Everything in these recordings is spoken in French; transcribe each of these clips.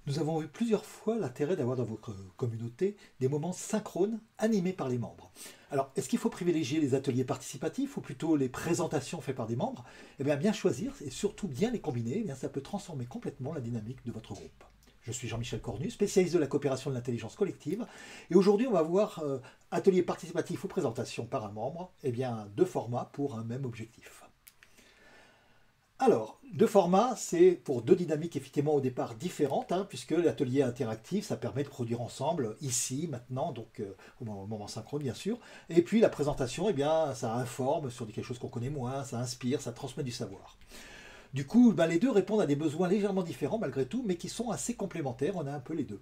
Nous avons vu plusieurs fois l'intérêt d'avoir dans votre communauté des moments synchrones animés par les membres. Alors, est-ce qu'il faut privilégier les ateliers participatifs ou plutôt les présentations faites par des membres? Eh bien choisir et surtout bien les combiner, eh bien, ça peut transformer complètement la dynamique de votre groupe. Je suis Jean-Michel Cornu, spécialiste de la coopération de l'intelligence collective. Et aujourd'hui, on va voir atelier participatif ou présentation par un membre, eh bien, deux formats pour un même objectif. Alors, deux formats, c'est pour deux dynamiques effectivement au départ différentes, hein, puisque l'atelier interactif, ça permet de produire ensemble, ici, maintenant, donc au moment synchrone bien sûr. Et puis la présentation, eh bien, ça informe sur quelque chose qu'on connaît moins, ça inspire, ça transmet du savoir. Du coup, ben, les deux répondent à des besoins légèrement différents malgré tout, mais qui sont assez complémentaires, on a un peu les deux.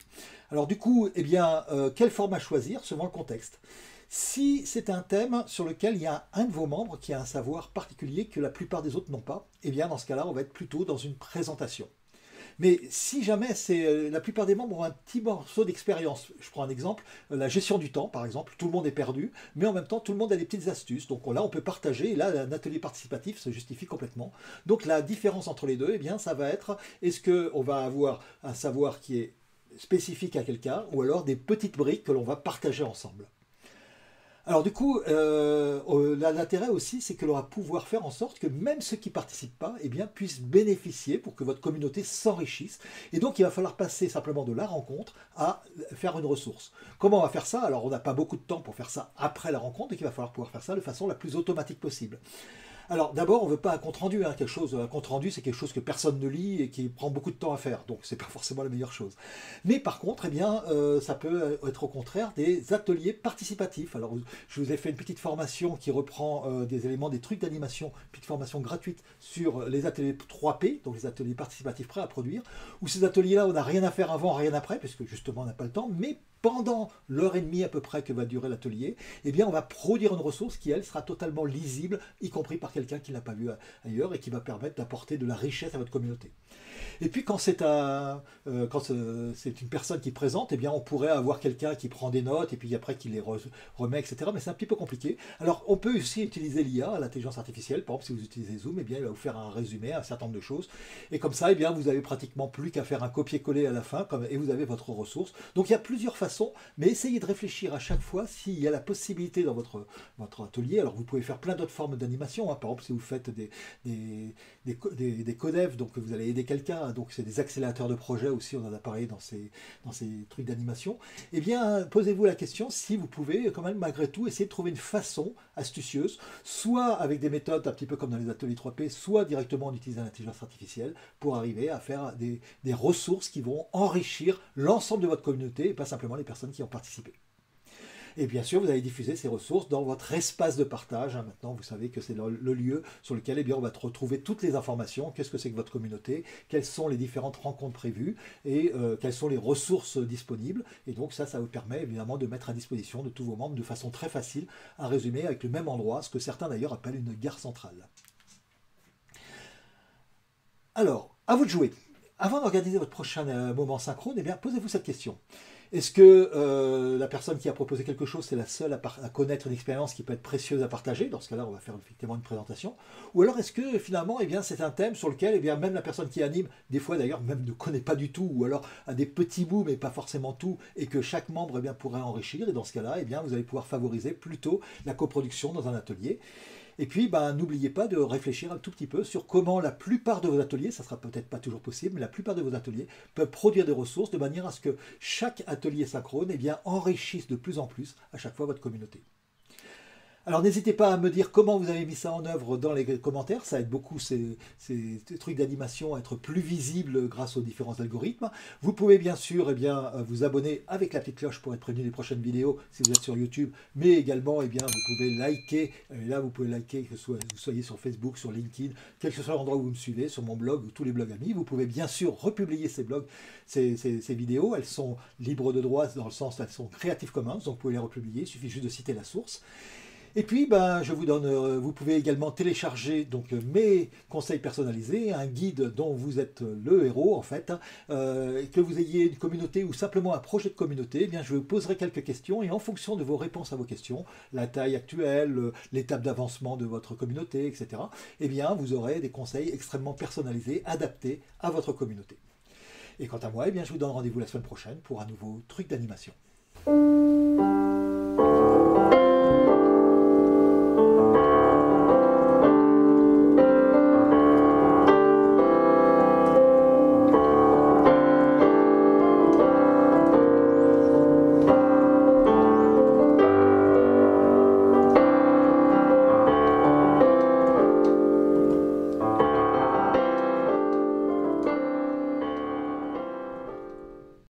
Alors du coup, eh bien, quel format choisir selon le contexte? Si c'est un thème sur lequel il y a un de vos membres qui a un savoir particulier que la plupart des autres n'ont pas, eh bien dans ce cas-là, on va être plutôt dans une présentation. Mais si jamais la plupart des membres ont un petit morceau d'expérience, je prends un exemple, la gestion du temps par exemple, tout le monde est perdu, mais en même temps tout le monde a des petites astuces. Donc là on peut partager, et là un atelier participatif se justifie complètement. Donc la différence entre les deux, eh bien ça va être, est-ce qu'on va avoir un savoir qui est spécifique à quelqu'un, ou alors des petites briques que l'on va partager ensemble. Alors du coup, l'intérêt aussi, c'est que l'on va pouvoir faire en sorte que même ceux qui ne participent pas eh bien, puissent bénéficier pour que votre communauté s'enrichisse. Et donc, il va falloir passer simplement de la rencontre à faire une ressource. Comment on va faire ça? Alors, on n'a pas beaucoup de temps pour faire ça après la rencontre, donc il va falloir pouvoir faire ça de façon la plus automatique possible. Alors d'abord, on ne veut pas un compte rendu, hein, un compte rendu c'est quelque chose que personne ne lit et qui prend beaucoup de temps à faire, donc c'est pas forcément la meilleure chose. Mais par contre, eh bien, ça peut être au contraire des ateliers participatifs. Alors je vous ai fait une petite formation qui reprend des éléments, des trucs d'animation, petite formation gratuite sur les ateliers 3P, donc les ateliers participatifs prêts à produire, où ces ateliers-là, on n'a rien à faire avant, rien après, puisque justement on n'a pas le temps, mais pendant l'heure et demie à peu près que va durer l'atelier, eh bien on va produire une ressource qui, elle, sera totalement lisible, y compris par quelqu'un qui ne l'a pas vu ailleurs, et qui va permettre d'apporter de la richesse à votre communauté. Et puis quand c'est une personne qui présente, eh bien on pourrait avoir quelqu'un qui prend des notes et puis après qui les remet, etc. Mais c'est un petit peu compliqué. Alors on peut aussi utiliser l'IA, l'intelligence artificielle. Par exemple, si vous utilisez Zoom, eh bien il va vous faire un résumé, un certain nombre de choses. Et comme ça, eh bien vous avez pratiquement plus qu'à faire un copier-coller à la fin, et vous avez votre ressource. Donc il y a plusieurs façons, mais essayez de réfléchir à chaque fois s'il y a la possibilité dans votre atelier. Alors vous pouvez faire plein d'autres formes d'animation, hein. Par exemple, si vous faites des codev, donc vous allez aider quelqu'un, donc c'est des accélérateurs de projet aussi, on en a parlé dans ces trucs d'animation, eh bien posez-vous la question si vous pouvez quand même malgré tout essayer de trouver une façon astucieuse, soit avec des méthodes un petit peu comme dans les ateliers 3P, soit directement en utilisant l'intelligence artificielle pour arriver à faire des ressources qui vont enrichir l'ensemble de votre communauté et pas simplement les personnes qui ont participé. Et bien sûr, vous allez diffuser ces ressources dans votre espace de partage, hein. Maintenant, vous savez que c'est le lieu sur lequel eh bien, on va retrouver toutes les informations. Qu'est-ce que c'est que votre communauté? Quelles sont les différentes rencontres prévues? Et quelles sont les ressources disponibles? Et donc ça vous permet évidemment de mettre à disposition de tous vos membres de façon très facile un résumé avec le même endroit, ce que certains d'ailleurs appellent une gare centrale. Alors, à vous de jouer. Avant d'organiser votre prochain moment synchrone, eh bien, posez-vous cette question. Est-ce que la personne qui a proposé quelque chose, c'est la seule à connaître une expérience qui peut être précieuse à partager? Dans ce cas-là, on va faire effectivement une présentation. Ou alors est-ce que finalement, eh bien, c'est un thème sur lequel eh bien, même la personne qui anime, des fois d'ailleurs, même ne connaît pas du tout, ou alors a des petits bouts, mais pas forcément tout, et que chaque membre eh bien, pourrait enrichir. Et dans ce cas-là, eh bien, vous allez pouvoir favoriser plutôt la coproduction dans un atelier. Et puis, ben, n'oubliez pas de réfléchir un tout petit peu sur comment la plupart de vos ateliers, ça sera peut-être pas toujours possible, mais la plupart de vos ateliers peuvent produire des ressources de manière à ce que chaque atelier synchrone eh bien, enrichisse de plus en plus à chaque fois votre communauté. Alors n'hésitez pas à me dire comment vous avez mis ça en œuvre dans les commentaires, ça aide beaucoup ces trucs d'animation à être plus visibles grâce aux différents algorithmes. Vous pouvez bien sûr eh bien, vous abonner avec la petite cloche pour être prévenu des prochaines vidéos si vous êtes sur YouTube, mais également eh bien, vous pouvez liker, et là vous pouvez liker que vous soyez sur Facebook, sur LinkedIn, quel que soit l'endroit où vous me suivez, sur mon blog ou tous les blogs amis. Vous pouvez bien sûr republier ces blogs, ces vidéos, elles sont libres de droit dans le sens elles sont Creative Commons, donc vous pouvez les republier, il suffit juste de citer la source. Et puis, ben, je vous donne, vous pouvez également télécharger donc mes conseils personnalisés, un guide dont vous êtes le héros en fait, que vous ayez une communauté ou simplement un projet de communauté. Eh bien, je vous poserai quelques questions et en fonction de vos réponses à vos questions, la taille actuelle, l'étape d'avancement de votre communauté, etc. Eh bien, vous aurez des conseils extrêmement personnalisés, adaptés à votre communauté. Et quant à moi, eh bien, je vous donne rendez-vous la semaine prochaine pour un nouveau truc d'animation.